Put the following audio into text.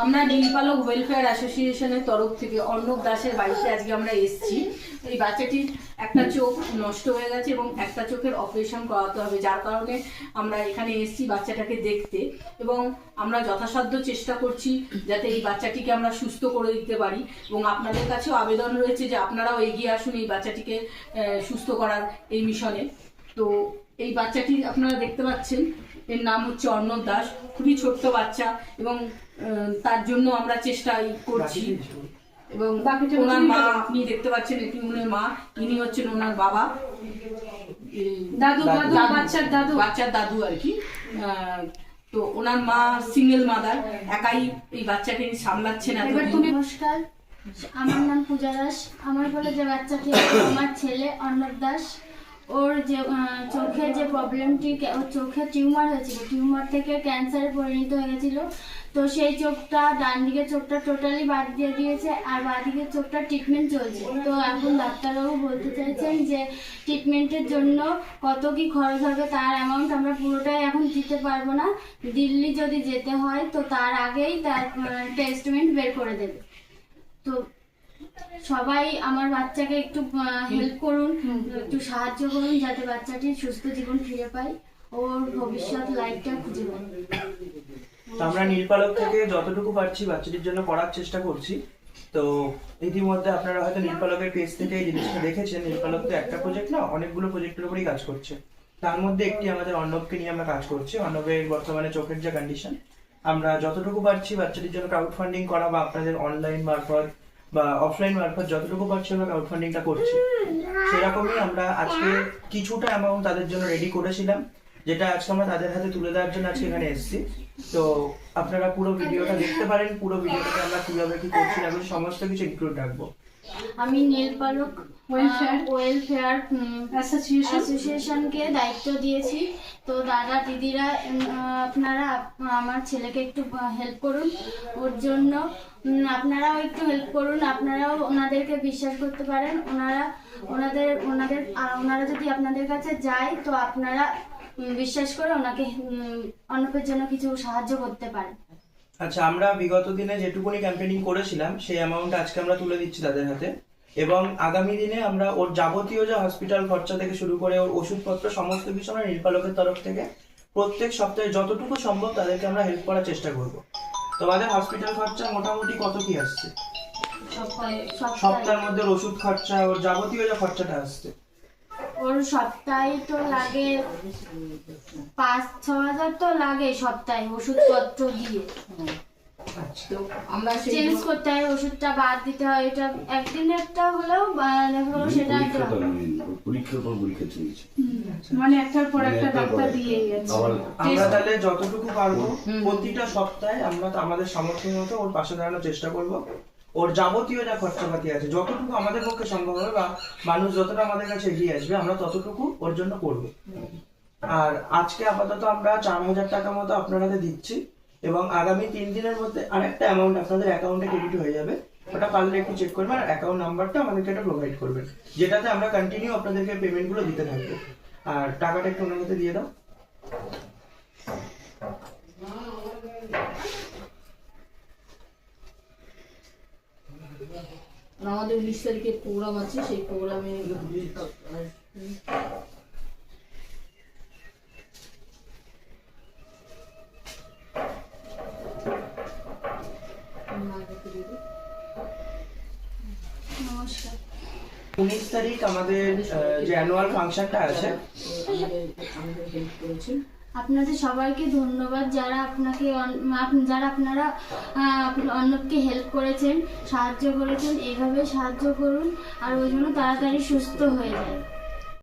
আমরা নীলপালক ওয়েলফেয়ার অ্যাসোসিয়েশনের তরফ থেকে অর্ণব দাসের বাড়িতে আজকে আমরা এসেছি। এই বাচ্চাটির একটা চোখ নষ্ট হয়ে গেছে এবং একটা চোখের অপারেশন করাতে হবে, যার কারণে আমরা এখানে এসেছি বাচ্চাটাকে দেখতে। এবং আমরা যথাসাধ্য চেষ্টা করছি যাতে এই বাচ্চাটিকে আমরা সুস্থ করে দিতে পারি, এবং আপনাদের কাছেও আবেদন রয়েছে যে আপনারাও এগিয়ে আসুন এই বাচ্চাটিকে সুস্থ করার এই মিশনে। তো এই বাচ্চাটি আপনারা দেখতে পাচ্ছেন, এর নাম হচ্ছে অর্ণব দাস। খুবই ছোট্ট বাচ্চা এবং তার জন্য আমরা চেষ্টা করছি। এবং ওনার মা আপনি দেখতে পাচ্ছেন, এটি ওনার মা, ইনি হচ্ছেন ওনার বাবা, বাচ্চার দাদু আর কি। তো ওনার মা সিঙ্গেল মাদার, একাই এই বাচ্চাকে সামলাচ্ছেন। নমস্কার, আমার নাম পূজা দাস। আমার বলে যে বাচ্চাটি আমার ছেলে অর্ণব দাস। ওর যে চোখের যে প্রবলেমটি, ওর চোখে টিউমার হয়েছিল, টিউমার থেকে ক্যান্সারে পরিণত হয়ে গেছিলো। তো সেই চোখটা, ডান দিকের চোখটা টোটালি বাদ দিয়ে দিয়েছে, আর বাঁ দিকের চোখটা ট্রিটমেন্ট চলছে। তো এখন ডাক্তারবাবু বলতে চাইছেন যে ট্রিটমেন্টের জন্য কত কি খরচ হবে, তার অ্যামাউন্ট আমরা পুরোটাই এখন দিতে পারবো না। দিল্লি যদি যেতে হয় তো তার আগেই তার টেস্টমেন্ট বের করে দেবে। তো সবাই আমার বাচ্চাকে একটু হেল্প করুন, একটু সাহায্য করুন, যাতে বাচ্চাটি সুস্থ জীবন ফিরে পায়, ওর ভবিষ্যৎ লাইফটা খুঁজে পায়। তো আমরা নীলপালক থেকে যতটুকু পারছি বাচ্চাটির জন্য করার চেষ্টা করছি। তো ইতিমধ্যে আপনারা হয়তো নীলপালকের পেজ থেকে এই জিনিসটা দেখেছেন। নীলপালক তো একটা প্রজেক্ট না, অনেকগুলো প্রজেক্টের উপরেই কাজ করছে। তার মধ্যে একটি আমাদের অর্ণবকে নিয়ে আমরা কাজ করছি। অর্ণবের বর্তমানে চোখের যে কন্ডিশন, আমরা যতটুকু পারছি বাচ্চাটির জন্য ক্রাউড ফান্ডিং করা বা আপনাদের অনলাইন মারফত বা অফলাইন মারফত যতটুকু পারছি আমরা ক্রাউড ফান্ডিংটা করছি। সেরকমই আমরা আজকে কিছুটা অ্যামাউন্ট তাদের জন্য রেডি করেছিলাম, যেটা আজকে আমরা তাদের হাতে তুলে দেওয়ার জন্য আজকে এখানে এসেছি। তো আপনারা পুরো ভিডিওটা দেখতে পারেন। পুরো ভিডিওটাতে আমরা কিভাবে কি করছি আমি সমস্ত কিছু ইনক্লুড রাখবো। আমি নীলপালক ওয়েলফেয়ার অ্যাসোসিয়েশনকে দায়িত্ব দিয়েছি। তো দাদা দিদিরা, আপনারা আমার ছেলেকে একটু হেল্প করুন, ওর জন্য আপনারাও একটু হেল্প করুন। আপনারাও ওনাদেরকে বিশ্বাস করতে পারেন। ওনারা যদি আপনাদের কাছে যায় তো আপনারা বিশ্বাস করে ওনাকে অর্ণবের জন্য কিছু সাহায্য করতে পারেন। আচ্ছা, আমরা বিগত দিনে যেটুকুনি ক্যাম্পেইনিং করেছিলাম সেই অ্যামাউন্ট আজকে আমরা তুলে দিচ্ছি তাদের হাতে। এবং আগামী দিনে আমরা ওর যাবতীয় যে হসপিটাল খরচা থেকে শুরু করে ওর ওষুধপত্র সমস্ত কিছু আমরা নীলপালকের তরফ থেকে প্রত্যেক সপ্তাহে যতটুকু সম্ভব তাদেরকে আমরা হেল্প করার চেষ্টা করব। তোমাদের হসপিটাল খরচা মোটামুটি কত কি আসছে সপ্তাহের মধ্যে? ওষুধ খরচা, ওর যাবতীয় যে খরচাটা আসছে ওর সপ্তাহে তো লাগে 5-6 হাজার তো লাগে সপ্তাহে ওষুধপত্র দিয়ে। তো আমরা চেঞ্জ করতে হয়, ওষুধটা বাদ দিতে হয়। এটা একদিনেরটা হলেও সেটা পরীক্ষার পর পরীক্ষা চলছে, মানে একটার পর একটা ডাক্তার দিয়ে যাচ্ছে। আমরা তাহলে যতটুকু পারবো প্রতিটা সপ্তাহে আমরা আমাদের সামর্থ্য মতো ওর পাশে দাঁড়ানোর চেষ্টা করব। ওর যাবতীয় যা খরচাপাতি আছে যতটুকু আমাদের পক্ষে সম্ভব হবে বা মানুষ যতটা আমাদের কাছে এগিয়ে আসবে আমরা ততটুকু ওর জন্য করব। আর আজকে আপাতত আমরা 4,000 টাকা মতো আপনাদের দিচ্ছি, এবং আগামী 3 দিনের মধ্যে আরেকটা অ্যামাউন্ট আপনাদের অ্যাকাউন্টে ক্রেডিট হয়ে যাবে। ওটা পারলে একটু চেক করবেন, আর অ্যাকাউন্ট নাম্বারটা আমাদেরকে এটা প্রোভাইড করবেন, যেটাতে আমরা কন্টিনিউ আপনাদেরকে পেমেন্টগুলো দিতে থাকবো। আর টাকাটা একটু ওনার মধ্যে দিয়ে দাও। আমাদের 19 তারিখে প্রোগ্রাম আছে, সেই প্রোগ্রামে নমস্কার। 19 তারিখ আমাদের যে অ্যানুয়াল ফাংশনটা আছে। আপনাদের সবাইকে ধন্যবাদ, যারা আপনারা অর্ণবকে হেল্প করেছেন, সাহায্য করেছেন। এইভাবে সাহায্য করুন আর ওই জন্য তাড়াতাড়ি সুস্থ হয়ে যায়।